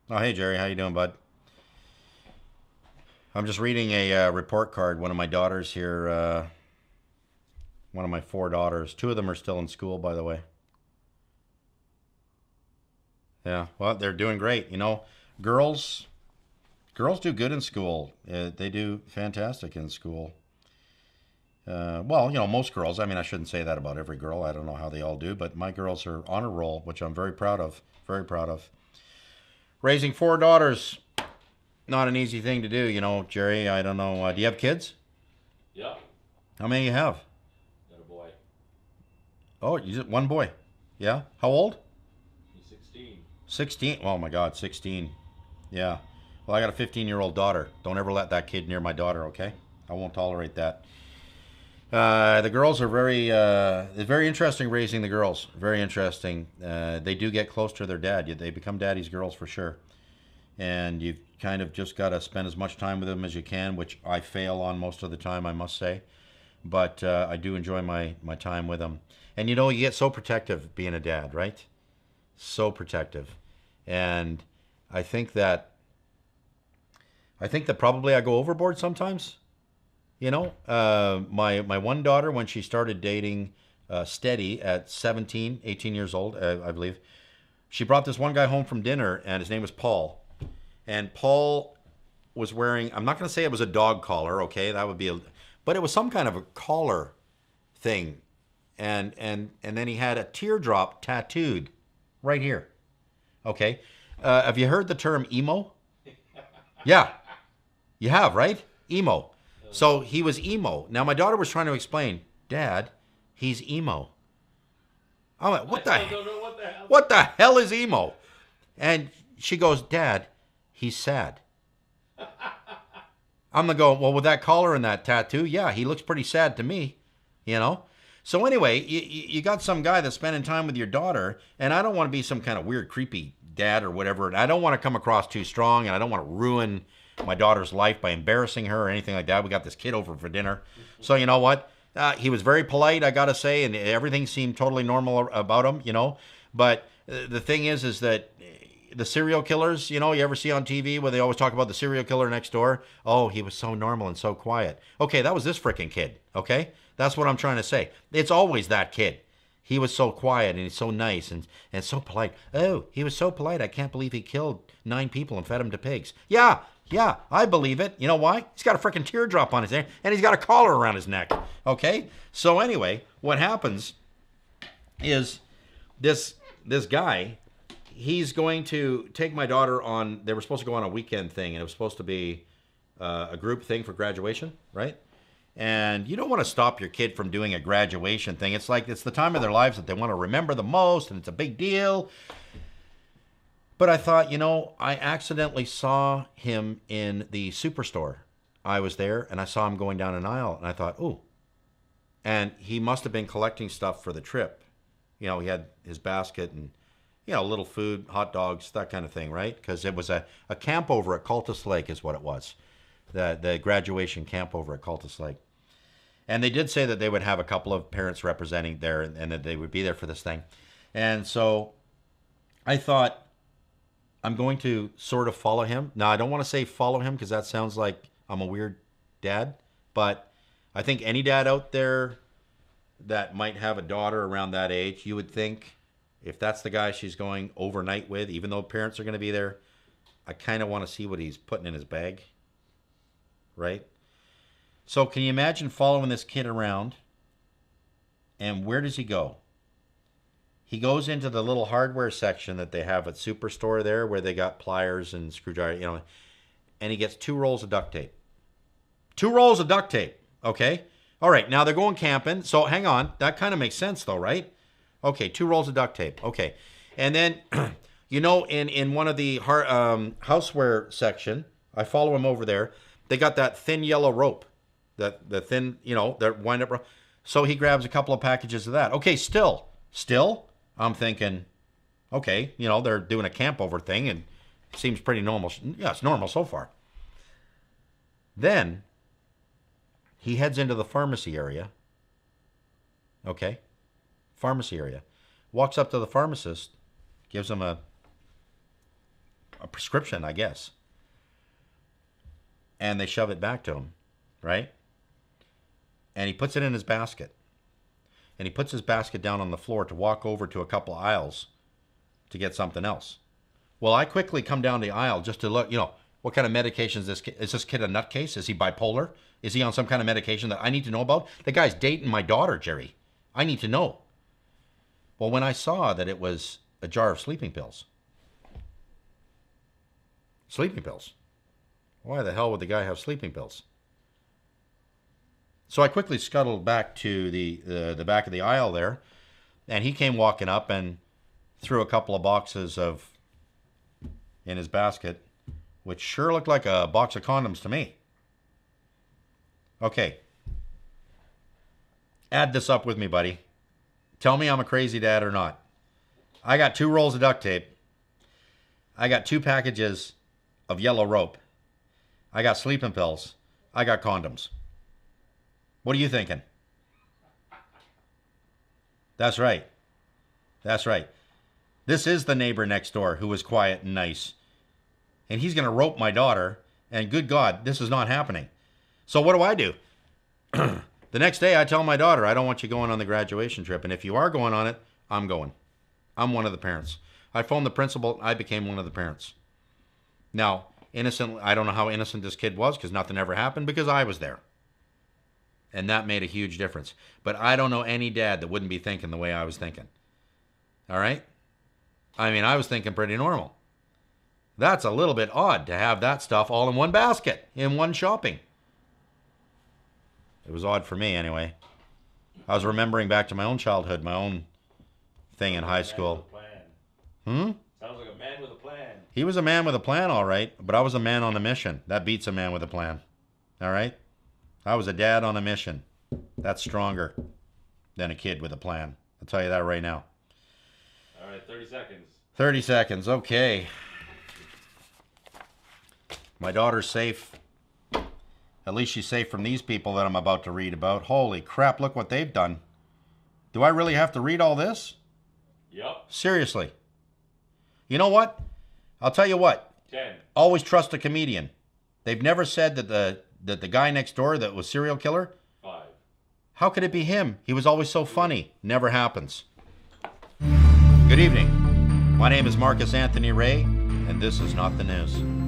Oh, hey Jerry, how you doing, bud? I'm just reading a report card. One of my daughters here, one of my four daughters. Two of them are still in school, by the way. Yeah, well, they're doing great. Girls, girls do good in school. They do fantastic in school. Well, most girls. I mean, I shouldn't say that about every girl. I don't know how they all do, but my girls are on a roll, which I'm very proud of. Very proud of. Raising four daughters, not an easy thing to do, Jerry. I don't know. Do you have kids? Yeah, How many you have? got a boy. Oh, you just one boy. Yeah. How old? He's 16. 16. Oh my God, 16. Yeah. Well, I got a 15-year-old daughter. Don't ever let that kid near my daughter, okay? I won't tolerate that. The girls are it's very interesting raising the girls. Very interesting. They do get close to their dad. They become daddy's girls for sure. And you've kind of just got to spend as much time with them as you can, which I fail on most of the time, I must say. But I do enjoy my time with them. And you get so protective being a dad, right? So protective. And I think that I think that probably I go overboard sometimes. My one daughter, when she started dating Steady at 17, 18 years old, I believe, she brought this one guy home from dinner, and his name was Paul. And Paul was wearing, I'm not going to say it was a dog collar, okay? That would be but it was some kind of a collar thing. And then he had a teardrop tattooed right here, okay? Have you heard the term emo? Yeah, you have, right? Emo. So he was emo. Now my daughter was trying to explain, Dad, he's emo. I'm like, I don't know what the hell. what the hell is emo? And she goes, Dad, he's sad. I'm gonna go, well, with that collar and that tattoo, yeah, he looks pretty sad to me, you know? So anyway, you got some guy that's spending time with your daughter, and I don't want to be some kind of weird, creepy dad or whatever. And I don't want to come across too strong, and I don't want to ruin my daughter's life by embarrassing her or anything like that. We got this kid over for dinner. So you know what? He was very polite, I got to say, and everything seemed totally normal about him. But the thing is that the serial killers, you ever see on TV where they always talk about the serial killer next door? Oh, he was so normal and so quiet. Okay, that was this freaking kid, okay? That's what I'm trying to say. It's always that kid. He was so quiet and he's so nice and so polite. Oh, he was so polite. I can't believe he killed 9 people and fed them to pigs. Yeah, I believe it. You know why? He's got a freaking teardrop on his neck and he's got a collar around his neck. Okay? So anyway, what happens is this guy, he's going to take my daughter on, they were supposed to go on a weekend thing, and it was supposed to be a group thing for graduation, right? And you don't want to stop your kid from doing a graduation thing. It's like it's the time of their lives that they want to remember the most, and it's a big deal. But I thought, I accidentally saw him in the superstore. I was there, and I saw him going down an aisle, and I thought, ooh. And he must have been collecting stuff for the trip. He had his basket and, little food, hot dogs, that kind of thing, right? Because it was a camp over at Cultus Lake is what it was. The graduation camp over at Cultus Lake. And they did say that they would have a couple of parents representing there and that they would be there for this thing. And so I thought, I'm going to sort of follow him. Now, I don't want to say follow him because that sounds like I'm a weird dad. But I think any dad out there that might have a daughter around that age, you would think if that's the guy she's going overnight with, even though parents are going to be there, I kind of want to see what he's putting in his bag. Right? So can you imagine following this kid around? And where does he go? He goes into the little hardware section that they have at Superstore there where they got pliers and screwdriver, and he gets 2 rolls of duct tape. 2 rolls of duct tape, okay? All right, now they're going camping. So hang on. That kind of makes sense though, right? Okay, 2 rolls of duct tape. Okay. And then, in one of the houseware section, I follow him over there. They got that thin yellow rope, the thin, that wind up rope. So he grabs a couple of packages of that. Okay, still, I'm thinking, okay, they're doing a camp over thing and it seems pretty normal. Yeah, it's normal so far. Then he heads into the pharmacy area. Okay, pharmacy area. Walks up to the pharmacist, gives him a a prescription, I guess. And they shove it back to him, right? And he puts it in his basket. And he puts his basket down on the floor to walk over to a couple aisles to get something else. Well, I quickly come down the aisle just to look, what kind of medication is this kid? Is this kid a nutcase? Is he bipolar? Is he on some kind of medication that I need to know about? The guy's dating my daughter, Jerry. I need to know. Well, when I saw that it was a jar of sleeping pills. Sleeping pills. Why the hell would the guy have sleeping pills? So I quickly scuttled back to the back of the aisle there, and he came walking up and threw a couple of boxes in his basket, which sure looked like a box of condoms to me. Okay. Add this up with me, buddy. Tell me I'm a crazy dad or not. I got 2 rolls of duct tape. I got 2 packages of yellow rope. I got sleeping pills. I got condoms. What are you thinking? That's right. That's right. This is the neighbor next door who was quiet and nice. And he's going to rope my daughter. And good God, this is not happening. So what do? The next day I tell my daughter, I don't want you going on the graduation trip. And if you are going on it, I'm going. I'm one of the parents. I phoned the principal. I became one of the parents. Now, innocently, I don't know how innocent this kid was because nothing ever happened because I was there. And that made a huge difference. But I don't know any dad that wouldn't be thinking the way I was thinking. All right? I mean, I was thinking pretty normal. That's a little bit odd to have that stuff all in one basket, in one shopping. It was odd for me anyway. I was remembering back to my own childhood, my own thing in high school. Sounds like a man with a plan. He was a man with a plan, all right, but I was a man on a mission. That beats a man with a plan. All right? I was a dad on a mission. That's stronger than a kid with a plan. I'll tell you that right now. All right, 30 seconds. 30 seconds, okay. My daughter's safe. At least she's safe from these people that I'm about to read about. Holy crap, look what they've done. Do I really have to read all this? Yep. Seriously. You know what? I'll tell you what. 10. Always trust a comedian. They've never said that the guy next door that was serial killer. 5. How could it be him? He was always so funny. Never happens. Good evening. My name is Marcus Anthony Ray, and this is Not the News.